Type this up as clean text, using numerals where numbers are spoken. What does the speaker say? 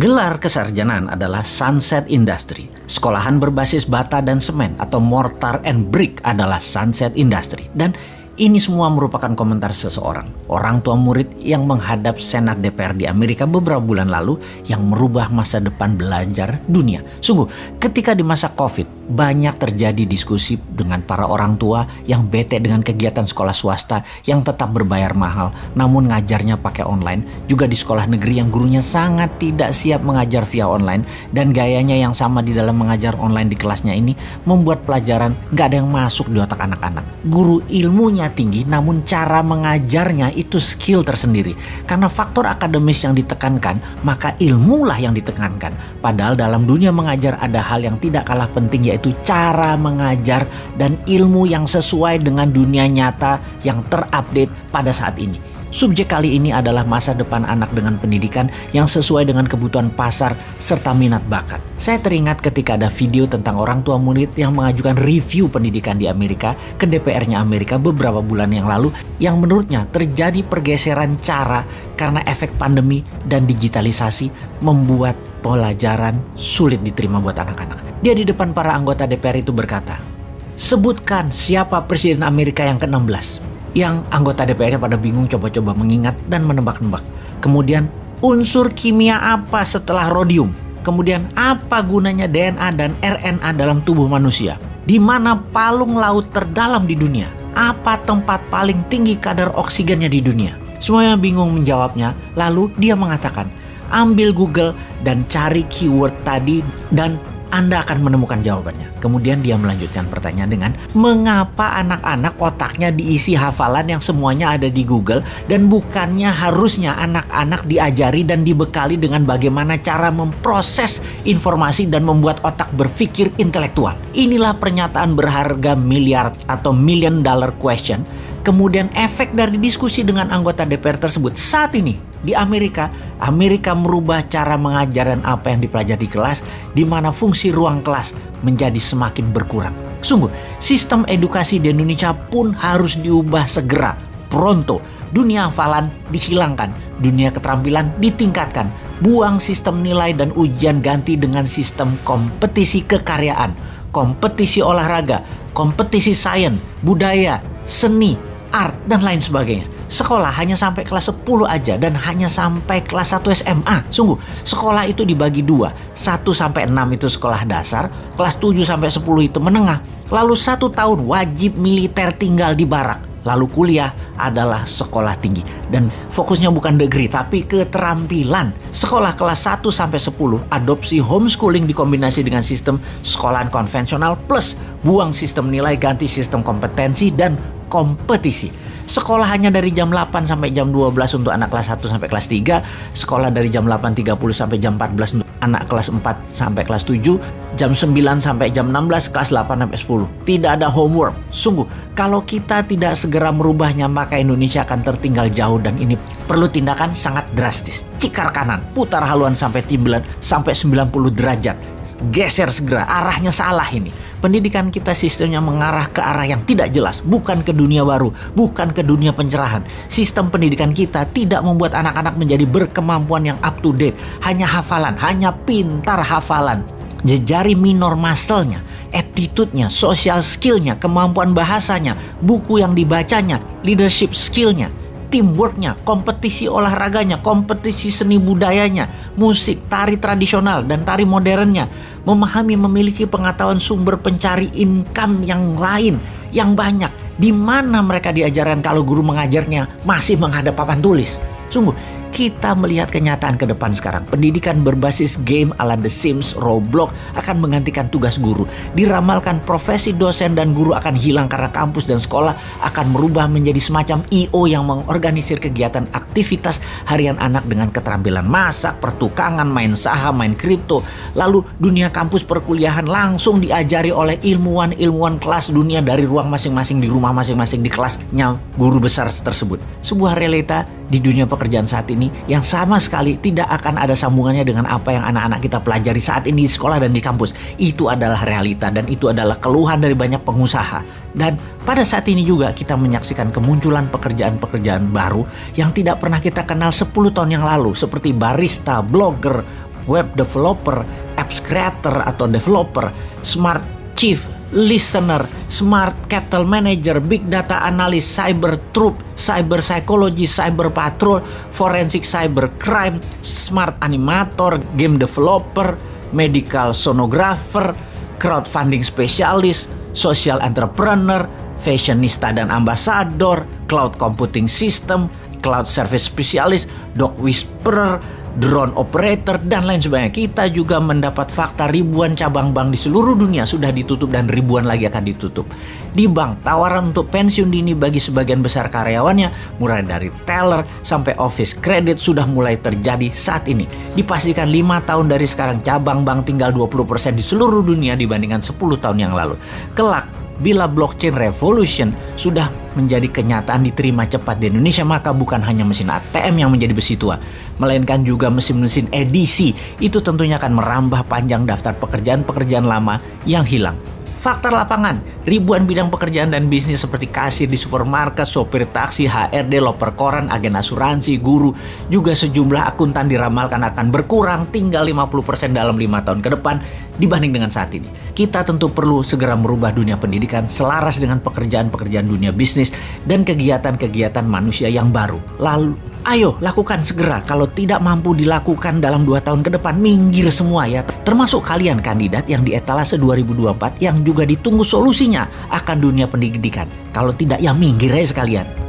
Gelar kesarjanaan adalah Sunset Industry. Sekolahan berbasis bata dan semen atau mortar and brick adalah Sunset Industry. Dan ini semua merupakan komentar seseorang, orang tua murid yang menghadap Senat DPR di Amerika beberapa bulan lalu yang merubah masa depan belajar dunia. Sungguh, ketika di masa COVID, banyak terjadi diskusi dengan para orang tua yang bete dengan kegiatan sekolah swasta yang tetap berbayar mahal, namun ngajarnya pakai online. Juga di sekolah negeri yang gurunya sangat tidak siap mengajar via online, dan gayanya yang sama di dalam mengajar online di kelasnya ini membuat pelajaran gak ada yang masuk di otak anak-anak. Guru ilmunya tinggi, namun cara mengajarnya itu skill tersendiri. Karena faktor akademis yang ditekankan, maka ilmulah yang ditekankan. Padahal dalam dunia mengajar ada hal yang tidak kalah penting, yaitu cara mengajar dan ilmu yang sesuai dengan dunia nyata yang terupdate pada saat ini. Subjek kali ini adalah masa depan anak dengan pendidikan yang sesuai dengan kebutuhan pasar serta minat bakat. Saya teringat ketika ada video tentang orang tua murid yang mengajukan review pendidikan di Amerika ke DPR-nya Amerika beberapa bulan yang lalu, yang menurutnya terjadi pergeseran cara karena efek pandemi dan digitalisasi membuat pelajaran sulit diterima buat anak-anak. Dia di depan para anggota DPR itu berkata, "Sebutkan siapa Presiden Amerika yang ke-16. Yang anggota DPR-nya pada bingung, coba-coba mengingat dan menebak-nebak. Kemudian, unsur kimia apa setelah rodium? Kemudian, apa gunanya DNA dan RNA dalam tubuh manusia? Di mana palung laut terdalam di dunia? Apa tempat paling tinggi kadar oksigennya di dunia?" Semuanya bingung menjawabnya. Lalu dia mengatakan, "Ambil Google dan cari keyword tadi dan Anda akan menemukan jawabannya." Kemudian dia melanjutkan pertanyaan dengan, "Mengapa anak-anak otaknya diisi hafalan yang semuanya ada di Google, dan bukannya harusnya anak-anak diajari dan dibekali dengan bagaimana cara memproses informasi dan membuat otak berpikir intelektual?" Inilah pernyataan berharga miliar atau million dollar question. Kemudian efek dari diskusi dengan anggota DPR tersebut saat ini di Amerika merubah cara mengajar dan apa yang dipelajari di kelas, di mana fungsi ruang kelas menjadi semakin berkurang. Sungguh, sistem edukasi di Indonesia pun harus diubah segera, pronto. Dunia hafalan dihilangkan, dunia keterampilan ditingkatkan. Buang sistem nilai dan ujian, ganti dengan sistem kompetisi kekaryaan, kompetisi olahraga, kompetisi sains, budaya, seni, art, dan lain sebagainya. Sekolah hanya sampai kelas 10 aja dan hanya sampai kelas 1 SMA. Sungguh, sekolah itu dibagi dua. 1 sampai 6 itu sekolah dasar, kelas 7 sampai 10 itu menengah. Lalu 1 tahun wajib militer tinggal di barak. Lalu kuliah adalah sekolah tinggi. Dan fokusnya bukan degree tapi keterampilan. Sekolah kelas 1 sampai 10 adopsi homeschooling dikombinasi dengan sistem sekolahan konvensional plus buang sistem nilai, ganti sistem kompetensi dan kompetisi. Sekolah hanya dari jam 8 sampai jam 12 untuk anak kelas 1 sampai kelas 3. Sekolah dari jam 8.30 sampai jam 14 untuk anak kelas 4 sampai kelas 7. Jam 9 sampai jam 16, kelas 8 sampai 10. Tidak ada homework. Sungguh, kalau kita tidak segera merubahnya, maka Indonesia akan tertinggal jauh, dan ini perlu tindakan sangat drastis. Cikar kanan, putar haluan sampai 90 derajat. Geser segera, arahnya salah ini. Pendidikan kita sistemnya mengarah ke arah yang tidak jelas, bukan ke dunia baru, bukan ke dunia pencerahan. Sistem pendidikan kita tidak membuat anak-anak menjadi berkemampuan yang up to date, hanya hafalan, hanya pintar hafalan. Jejari minor muscle-nya, attitude-nya, social skill-nya, kemampuan bahasanya, buku yang dibacanya, leadership skill-nya, teamwork-nya, kompetisi olahraganya, kompetisi seni budayanya, musik, tari tradisional, dan tari modernnya. Memahami, memiliki pengetahuan sumber pencari income yang lain, yang banyak. Di mana mereka diajarkan kalau guru mengajarnya masih menghadap papan tulis? Sungguh, kita melihat kenyataan ke depan sekarang. Pendidikan berbasis game ala The Sims, Roblox akan menggantikan tugas guru. Diramalkan profesi dosen dan guru akan hilang karena kampus dan sekolah akan merubah menjadi semacam I.O. yang mengorganisir kegiatan aktivitas harian anak dengan keterampilan masak, pertukangan, main saham, main kripto. Lalu dunia kampus perkuliahan langsung diajari oleh ilmuwan-ilmuwan kelas dunia dari ruang masing-masing, di rumah masing-masing, di kelasnya guru besar tersebut. Sebuah realita di dunia pekerjaan saat ini yang sama sekali tidak akan ada sambungannya dengan apa yang anak-anak kita pelajari saat ini di sekolah dan di kampus. Itu adalah realita dan itu adalah keluhan dari banyak pengusaha. Dan pada saat ini juga kita menyaksikan kemunculan pekerjaan-pekerjaan baru yang tidak pernah kita kenal 10 tahun yang lalu, seperti barista, blogger, web developer, apps creator atau developer, smart chief listener, smart cattle manager, big data analyst, cyber troop, cyber psychology, cyber patrol, forensic cyber crime, smart animator, game developer, medical sonographer, crowdfunding specialist, social entrepreneur, fashionista dan ambassador, cloud computing system, cloud service specialist, dog whisperer, drone operator, dan lain sebagainya. Kita juga mendapat fakta ribuan cabang bank di seluruh dunia sudah ditutup dan ribuan lagi akan ditutup. Di bank, tawaran untuk pensiun dini bagi sebagian besar karyawannya, mulai dari teller sampai office credit sudah mulai terjadi saat ini. Dipastikan 5 tahun dari sekarang cabang bank tinggal 20% di seluruh dunia dibandingkan 10 tahun yang lalu. Kelak, bila blockchain revolution sudah menjadi kenyataan diterima cepat di Indonesia, maka bukan hanya mesin ATM yang menjadi besi tua, melainkan juga mesin-mesin edisi. Itu tentunya akan merambah panjang daftar pekerjaan-pekerjaan lama yang hilang. Fakta lapangan, ribuan bidang pekerjaan dan bisnis seperti kasir di supermarket, sopir taksi, HRD, loper koran, agen asuransi, guru, juga sejumlah akuntan diramalkan akan berkurang tinggal 50% dalam 5 tahun ke depan dibanding dengan saat ini. Kita tentu perlu segera merubah dunia pendidikan selaras dengan pekerjaan-pekerjaan dunia bisnis dan kegiatan-kegiatan manusia yang baru. Lalu, ayo lakukan segera. Kalau tidak mampu dilakukan dalam 2 tahun ke depan, minggir semua ya. Termasuk kalian kandidat yang di etalase 2024 yang juga ditunggu solusinya akan dunia pendidikan. Kalau tidak, ya minggir aja sekalian.